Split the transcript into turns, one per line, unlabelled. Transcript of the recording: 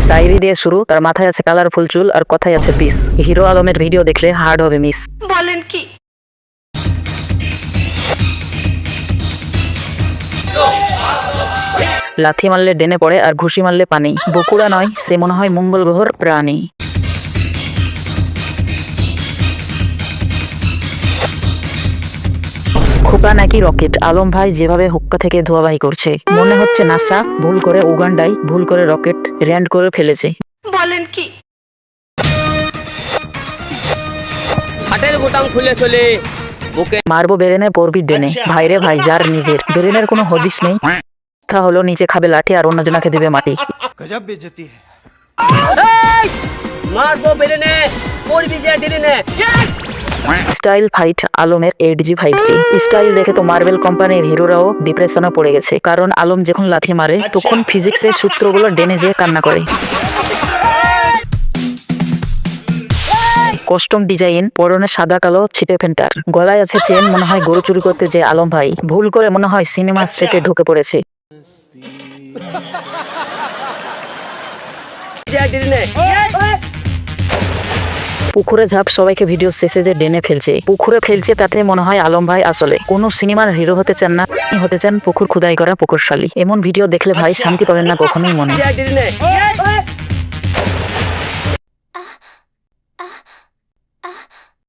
শায়রি দিয়ে শুরু, তার মাথায় আছে কালারফুল চুল আর কথায় আছে পিস। হিরো আলমের ভিডিও দেখলে হার্ড হবে মিস।
বলেন কি?
লাথি মারলে ডেনে পড়ে আর ঘুষি মারলে পানি। বকুড়া নয়, সে মনে হয় মঙ্গল গ্রহের প্রাণী। খোকা নাকি রকেট, আলম ভাই যেভাবে হুক্কা থেকে ধোয়াবাহি করছে মনে হচ্ছে নাসা ভুল করে উগান্ডায় ভুল করে রকেট ল্যান্ড করে ফেলেছে।
বলেন কি?
হাটের বোতাম খুলে চলে বুকে
মারবো বেরেনে পড়বি ডেনে। ভাইরে ভাই, যার নিজের বেরেনের কোনো হদিস নেই তা হলো নিচে খাবে লাঠি আর অন্যজনাকে দেবে মাটি।
गजब बेइज्जती है।
মারবো বেরেনে পড়বি যে ডিরেনে।
স্টাইল ফাইট আলমের 8G 5G স্টাইল দেখে তো মার্বেল কোম্পানির হিরোরাও ডিপ্রেশনে পড়ে গেছে, কারণ আলম যখন লাথি মারে তখন ফিজিক্সের সূত্রগুলো ডেনে যেয়ে কান্না করে। কস্টম ডিজাইন, পরনে সাদা কালো ছিটে ফেন্টার, গলায় আছে চেন, মনে হয় গরু চুরি করতে যে আলম ভাই ভুল করে মনে হয় সিনেমা সেটে ঢুকে পড়েছে।
যে ডিরেনে
পুকুরে ঝাঁপ, সবাইকে ভিডিও শেষে যে ডেনে ফেলছে পুকুরে ফেলছে তাতে মনে হয় আলম ভাই আসলে কোন সিনেমার হিরো হতে চান না, হতে চান পুকুর খুদাই করা পুকুরশালী। এমন ভিডিও দেখলে ভাই শান্তি পাবেন না কখনোই মনে।
যে ডিরেনে